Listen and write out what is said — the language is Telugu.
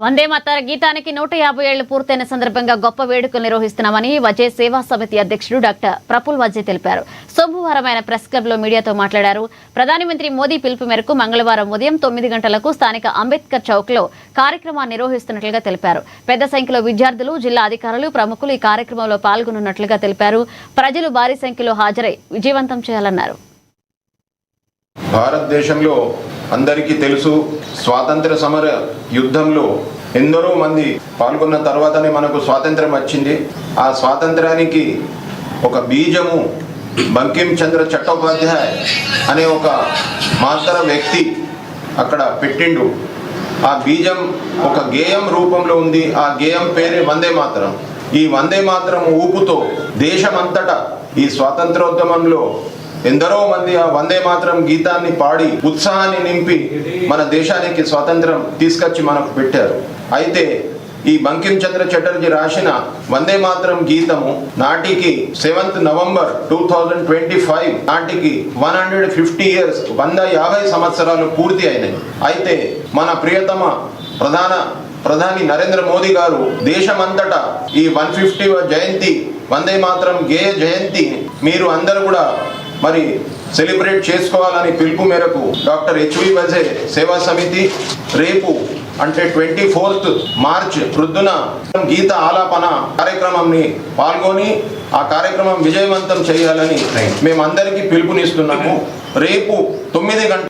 వందే మాతర గీతానికి 150 ఏళ్లు పూర్తయిన సందర్భంగా గొప్ప వేడుకలు నిర్వహిస్తున్నామని వజే సేవా సమితి అధ్యక్షుడు డాక్టర్ ప్రఫుల్ వజే తెలిపారు. సోమవారం ఆయన ప్రెస్ క్లబ్ లో మీడియాతో మాట్లాడారు. ప్రధానమంత్రి మోదీ పిలుపు మేరకు మంగళవారం ఉదయం 9 గంటలకు స్థానిక అంబేద్కర్ చౌక్ లో కార్యక్రమాన్ని నిర్వహిస్తున్నట్లుగా తెలిపారు. పెద్ద సంఖ్యలో విద్యార్థులు, జిల్లా అధికారులు, ప్రముఖులు ఈ కార్యక్రమంలో పాల్గొనున్నట్లుగా తెలిపారు. ప్రజలు భారీ సంఖ్యలో హాజరై విజయవంతం చేయాలన్నారు. భారతదేశంలో అందరికీ తెలుసు, స్వాతంత్ర సమర యుద్ధంలో ఎందరో మంది పాల్గొన్న తర్వాతనే మనకు స్వాతంత్రం వచ్చింది. ఆ స్వాతంత్రానికి ఒక బీజము బంకిం చంద్ర చట్టోపాధ్యాయ్ అనే ఒక మాతర వ్యక్తి అక్కడ పెట్టిండు. ఆ బీజం ఒక గేయం రూపంలో ఉంది. ఆ గేయం పేరే వందే మాతరం. ఈ వందే మాతరం ఊపుతో దేశమంతటా ఈ స్వాతంత్రోద్యమంలో ఎందరో మంది ఆ వందే మాతరం గీతాన్ని పాడి ఉత్సాహాన్ని నింపి మన దేశానికి స్వాతంత్రం తీసుకొచ్చి మనకు పెట్టారు. అయితే ఈ బంకిం చంద్ర చటర్జీ రాసిన వందే మాతరం గీతము నాటికి 7th నవంబర్ 2025 నాటికి 150 ఇయర్స్ 150 సంవత్సరాలు పూర్తి అయినాయి. అయితే మన ప్రియతమ ప్రధాని నరేంద్ర మోదీ గారు దేశమంతటా ఈ 150వ జయంతి వందే మాతరం గేయ జయంతి మీరు అందరూ కూడా మరి సెలబ్రేట్ చేసుకోవాలని పిలుపు మేరకు డాక్టర్ హెచ్వి వజే సేవా సమితి రేపు అంటే 24th మార్చ్ ప్రొద్దున గీత ఆలాపన కార్యక్రమంని పాల్గొని ఆ కార్యక్రమం విజయవంతం చేయాలని మేమందరికీ పిలుపునిస్తున్నాము. రేపు 9 గంటలకు